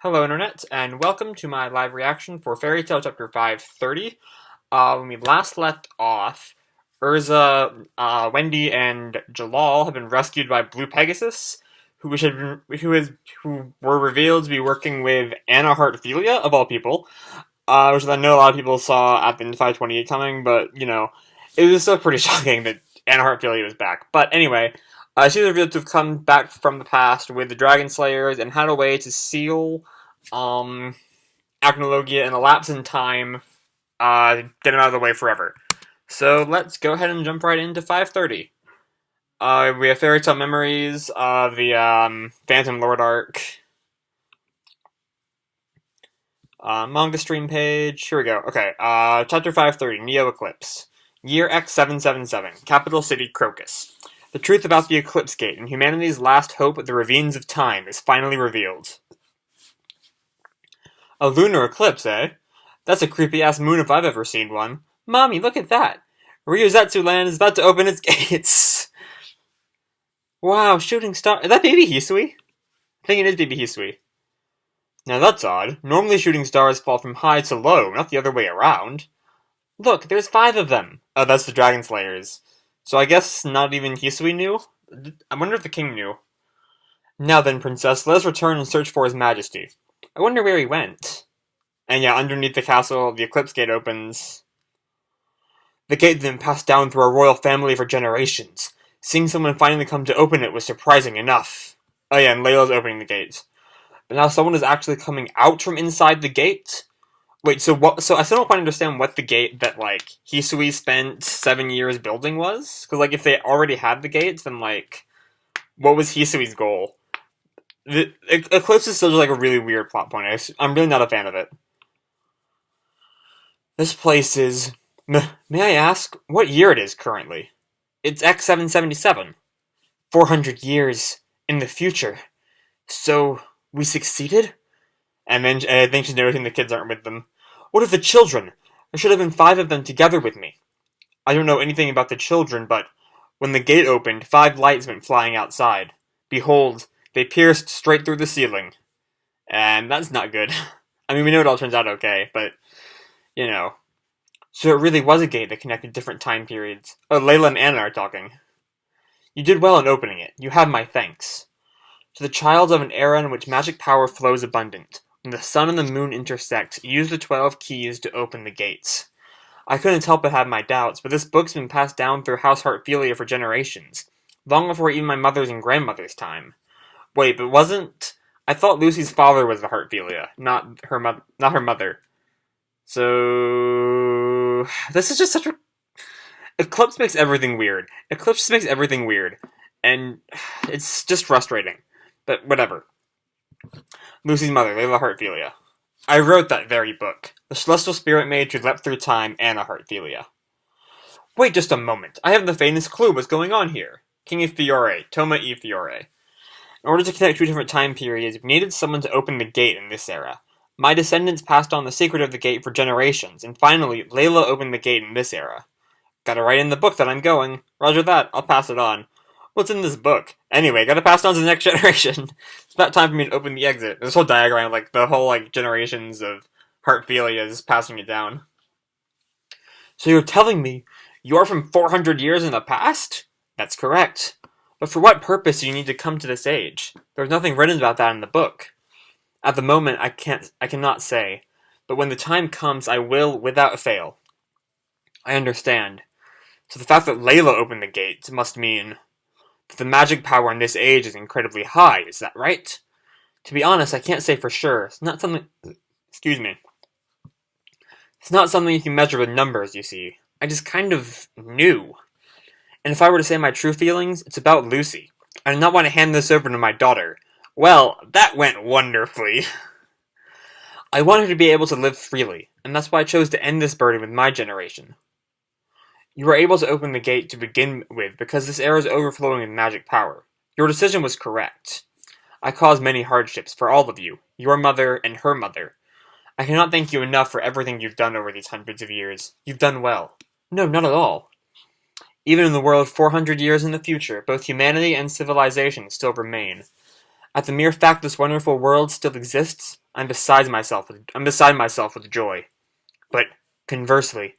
Hello, Internet, and welcome to my live reaction for Fairy Tale Chapter 530. When we last left off, Urza, Wendy, and Jalal have been rescued by Blue Pegasus, who were revealed to be working with Anna Heartfilia, of all people, which I know a lot of people saw at the end of 528 coming, but, it was still pretty shocking that Anna Heartfilia was back. But anyway, she was revealed to have come back from the past with the Dragon Slayers and had a way to seal Acnologia in a lapse in time, get him out of the way forever. So let's go ahead and jump right into 530. We have Fairy Tale Memories of the Phantom Lord arc. Manga stream page. Here we go. Okay. Chapter 530, Neo Eclipse. Year X777, capital city Crocus. The truth about the Eclipse Gate and humanity's last hope at the ravines of time is finally revealed. A lunar eclipse, eh? That's a creepy-ass moon if I've ever seen one. Mommy, look at that! Ryuzetsu Land is about to open its gates! Wow, shooting star— is that Baby Hisui? I think it is Baby Hisui. Now that's odd. Normally shooting stars fall from high to low, not the other way around. Look, there's 5 of them! Oh, that's the Dragon Slayers. So I guess not even Hisui knew? I wonder if the king knew. Now then, princess, let us return and search for his majesty. I wonder where he went. And yeah, underneath the castle, the Eclipse Gate opens. The gate had been passed down through our royal family for generations. Seeing someone finally come to open it was surprising enough. Oh yeah, and Layla's opening the gate. But now someone is actually coming out from inside the gate? Wait, so what? So I still don't quite understand what the gate that, Hisui spent 7 years building was? Because, if they already had the gates, then, what was Hisui's goal? The Eclipse is still just, a really weird plot point. I'm really not a fan of it. This place is— may I ask what year it is currently? It's X777. 400 years in the future. So, we succeeded? And then I think she's noticing the kids aren't with them. What of the children? There should have been 5 of them together with me. I don't know anything about the children, but when the gate opened, 5 lights went flying outside. Behold, they pierced straight through the ceiling. And that's not good. I mean, we know it all turns out okay, but, So it really was a gate that connected different time periods. Oh, Layla and Anna are talking. You did well in opening it. You have my thanks. To the child of an era in which magic power flows abundant, when the sun and the moon intersect, use the 12 keys to open the gates. I couldn't help but have my doubts, but this book's been passed down through House Heartfilia for generations, long before even my mother's and grandmother's time. Wait, but wasn't— I thought Lucy's father was the Heartfilia, not her mother. So this is just such a— Eclipse makes everything weird. Eclipse just makes everything weird, and it's just frustrating. But whatever. Lucy's mother, Layla Heartfilia. I wrote that very book. The celestial spirit mage who leapt through time, Anna Heartfilia. Wait just a moment. I haven't the faintest clue what's going on here. King of Fiore, Toma e Fiore. In order to connect 2 different time periods, we needed someone to open the gate in this era. My descendants passed on the secret of the gate for generations, and finally, Layla opened the gate in this era. Gotta write in the book that I'm going. Roger that, I'll pass it on. What's in this book? Anyway, gotta pass it on to the next generation. It's about time for me to open the exit. This whole diagram, the whole, generations of Heartfilia is passing it down. So you're telling me you're from 400 years in the past? That's correct. But for what purpose do you need to come to this age? There's nothing written about that in the book. At the moment, I cannot say. But when the time comes, I will, without fail. I understand. So the fact that Layla opened the gates must mean that the magic power in this age is incredibly high, is that right? To be honest, I can't say for sure. It's not something— excuse me. It's not something you can measure with numbers, you see. I just kind of knew. And if I were to say my true feelings, it's about Lucy. I do not want to hand this over to my daughter. Well, that went wonderfully. I want her to be able to live freely, and that's why I chose to end this burden with my generation. You were able to open the gate to begin with because this era is overflowing with magic power. Your decision was correct. I caused many hardships for all of you, your mother and her mother. I cannot thank you enough for everything you've done over these hundreds of years. You've done well. No, not at all. Even in the world 400 years in the future, both humanity and civilization still remain. At the mere fact this wonderful world still exists, I'm beside myself with joy. But, conversely,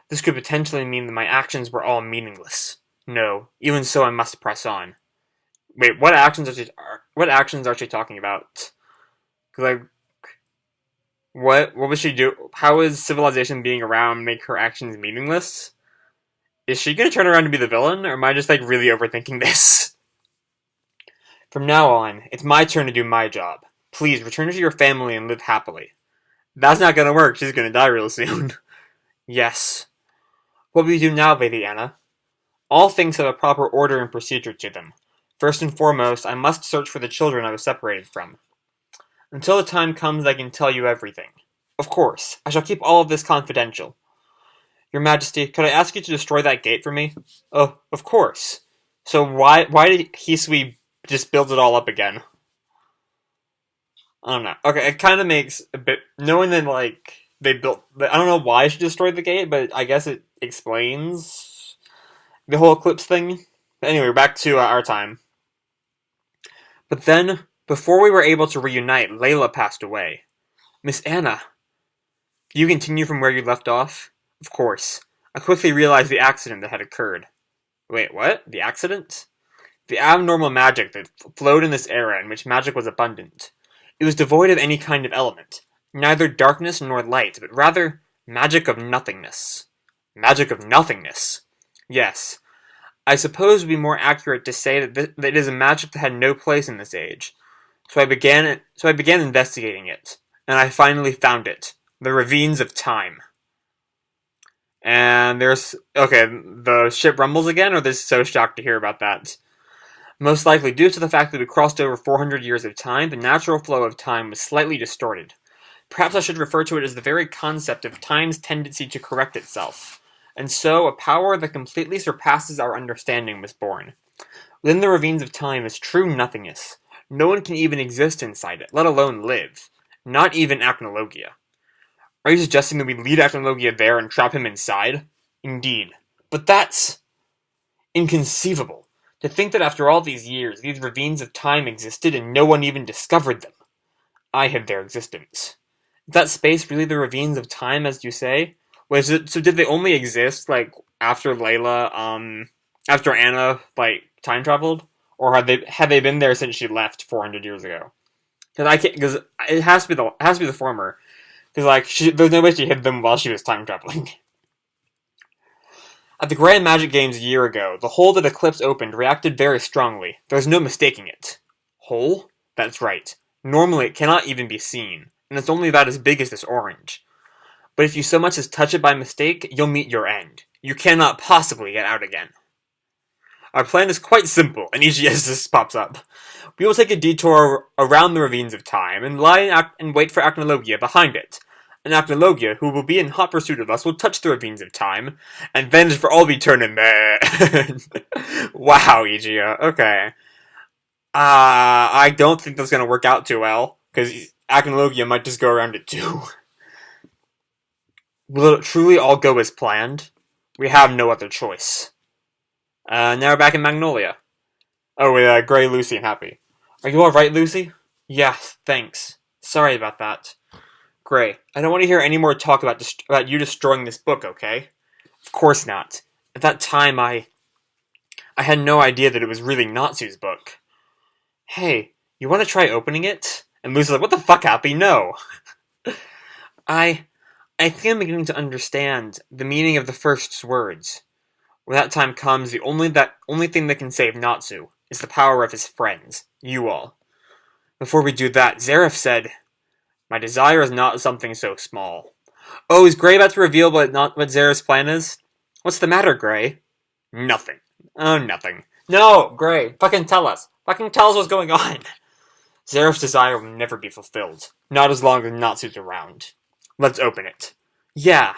this could potentially mean that my actions were all meaningless. No, even so I must press on. Wait, what actions are she talking about? Cause what was she do? How is civilization being around make her actions meaningless? Is she gonna turn around to be the villain, or am I just really overthinking this? From now on, it's my turn to do my job. Please return to your family and live happily. That's not gonna work. She's gonna die real soon. Yes. What will you do now, Lady Anna? All things have a proper order and procedure to them. First and foremost, I must search for the children I was separated from. Until the time comes, I can tell you everything. Of course, I shall keep all of this confidential. Your Majesty, could I ask you to destroy that gate for me? Oh, of course. So why did Hisui just build it all up again? I don't know. Okay, it kind of makes a bit... Knowing that, they built... I don't know why she destroyed the gate, but I guess it explains the whole eclipse thing. But anyway, back to our time. But then, before we were able to reunite, Layla passed away. Miss Anna, can you continue from where you left off? Of course. I quickly realized the accident that had occurred. Wait, what? The accident? The abnormal magic that flowed in this era in which magic was abundant. It was devoid of any kind of element, neither darkness nor light, but rather magic of nothingness. Magic of nothingness? Yes. I suppose it would be more accurate to say that it is a magic that had no place in this age. So I began investigating it, and I finally found it. The Ravines of Time. And the ship rumbles again, or they're so shocked to hear about that? Most likely, due to the fact that we crossed over 400 years of time, the natural flow of time was slightly distorted. Perhaps I should refer to it as the very concept of time's tendency to correct itself. And so, a power that completely surpasses our understanding was born. Within the ravines of time is true nothingness. No one can even exist inside it, let alone live. Not even Acnologia. Are you suggesting that we lead Acnologia there and trap him inside? Indeed. But that's... inconceivable. To think that after all these years, these ravines of time existed and no one even discovered them. I hid their existence. Is that space really the ravines of time, as you say? So did they only exist, after after Anna, time traveled? Or had they been there since she left 400 years ago? Because it has to be the former. Because, there's no way she hid them while she was time traveling. At the Grand Magic Games a year ago, the hole that Eclipse opened reacted very strongly. There was no mistaking it. Hole? That's right. Normally it cannot even be seen, and it's only about as big as this orange. But if you so much as touch it by mistake, you'll meet your end. You cannot possibly get out again. Our plan is quite simple, and EGS pops up. We will take a detour around the ravines of time, and lie and wait for Acnologia behind it. And Acnologia, who will be in hot pursuit of us, will touch the ravines of time, and venge for all eternity. Wow, Igia. Okay. I don't think that's gonna work out too well, because Acnologia might just go around it too. Will it truly all go as planned? We have no other choice. Now we're back in Magnolia. Oh, with Gray, Lucy, and Happy. Are you alright, Lucy? Yeah, thanks. Sorry about that. Gray, I don't want to hear any more talk about you destroying this book, okay? Of course not. At that time, I had no idea that it was really Natsu's book. Hey, you want to try opening it? And Lucy's like, what the fuck, Happy? No. I think I'm beginning to understand the meaning of the first words. When that time comes, the only thing that can save Natsu is the power of his friends, you all. Before we do that, Zareth said, my desire is not something so small. Oh, is Gray about to reveal what Zareth's plan is? What's the matter, Gray? Nothing. Oh, nothing. No, Gray, fucking tell us. Fucking tell us what's going on. Zareth's desire will never be fulfilled. Not as long as Natsu's around. Let's open it. Yeah.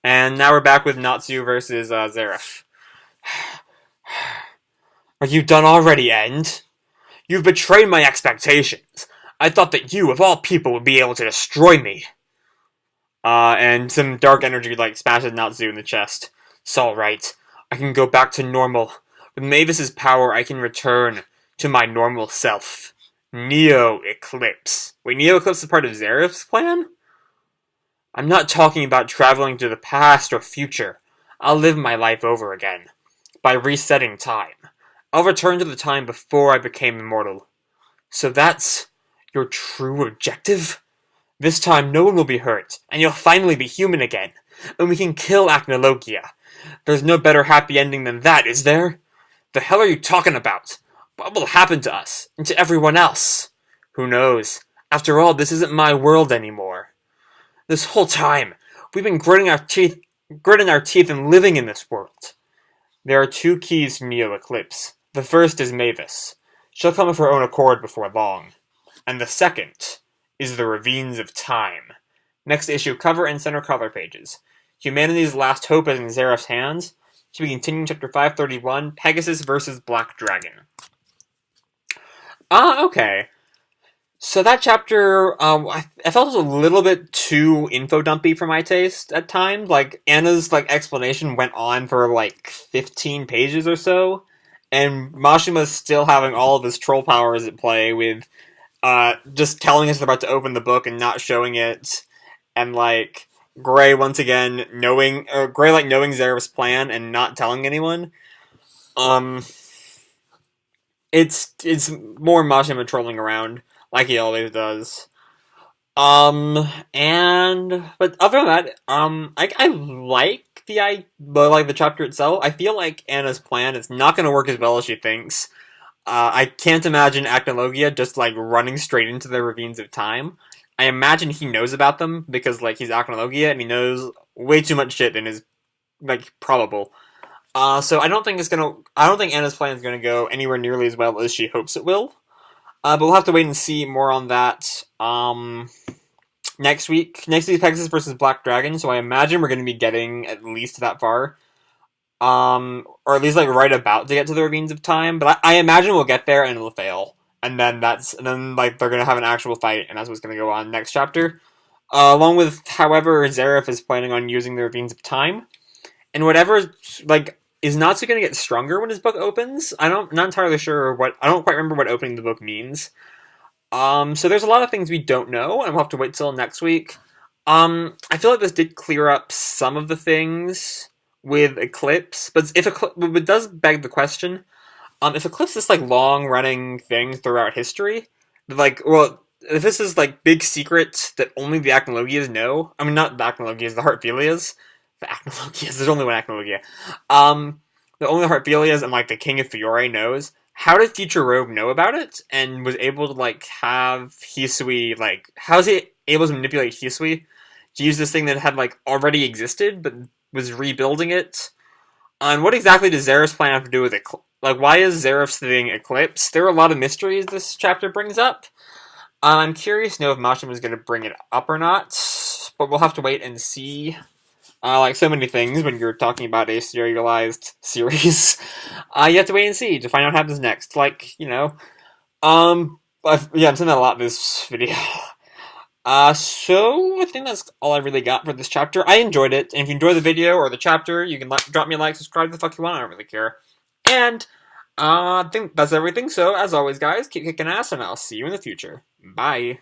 And now we're back with Natsu versus Zareth. Are you done already, End? You've betrayed my expectations. I thought that you, of all people, would be able to destroy me. And some dark energy, smashes Natsu in the chest. It's alright. I can go back to normal. With Mavis's power, I can return to my normal self. Neo-eclipse. Wait, Neo-eclipse is part of Zeref's plan? I'm not talking about traveling to the past or future. I'll live my life over again. By resetting time. I'll return to the time before I became immortal. So that's your true objective? This time no one will be hurt, and you'll finally be human again. And we can kill Acnologia. There's no better happy ending than that, is there? The hell are you talking about? What will happen to us, and to everyone else? Who knows? After all, this isn't my world anymore. This whole time, we've been gritting our teeth and living in this world. There are two keys to Neo-eclipse. The first is Mavis. She'll come of her own accord before long. And the second is the Ravines of Time. Next issue, cover and center color pages. Humanity's last hope is in Zeref's hands. To be continuing chapter 531, Pegasus versus Black Dragon. Okay. So that chapter, I felt it was a little bit too info-dumpy for my taste at times. Like, Anna's, explanation went on for, 15 pages or so. And Mashima's still having all of his troll powers at play with, just telling us they're about to open the book and not showing it. And, Gray once again knowing Zeref's plan and not telling anyone. It's more Mashima trolling around, like he always does. But other than that, I like the chapter itself. I feel like Anna's plan is not going to work as well as she thinks. I can't imagine Acnologia just, running straight into the Ravines of Time. I imagine he knows about them, because, he's Acnologia, and he knows way too much shit and is, probable. So I don't think Anna's plan is gonna go anywhere nearly as well as she hopes it will. But we'll have to wait and see more on that, next week. Next week, Pegasus versus Black Dragon, so I imagine we're gonna be getting at least that far. Or at least, right about to get to the Ravines of Time, but I imagine we'll get there and it'll fail. And then they're gonna have an actual fight, and that's what's gonna go on next chapter. Along with, however, Zeref is planning on using the Ravines of Time. And whatever, is Natsu gonna get stronger when his book opens? Not entirely sure I don't quite remember what opening the book means. So there's a lot of things we don't know, and we'll have to wait till next week. I feel like this did clear up some of the things with Eclipse, but it does beg the question, if Eclipse is, long-running thing throughout history, if this is, big secret that only the Acnologias know, I mean, not the Acnologias, the Heartphilias, the Acnologias, there's only one Acnologia, the only Heartphilias and, the King of Fiore knows, how did Future Rogue know about it, and was able to, have Hisui, how is he able to manipulate Hisui to use this thing that had, already existed, but was rebuilding it? And what exactly does Zeref's plan have to do with it? Why is Zeref's thing Eclipse? There are a lot of mysteries this chapter brings up. I'm curious to know if Mashima is going to bring it up or not, but we'll have to wait and see. Like so many things when you're talking about a serialized series, you have to wait and see to find out what happens next. I'm saying that a lot in this video. So I think that's all I really got for this chapter. I enjoyed it, and if you enjoyed the video or the chapter, you can drop me a like, subscribe, the fuck you want, I don't really care. And, I think that's everything, so as always guys, keep kicking ass, and I'll see you in the future. Bye.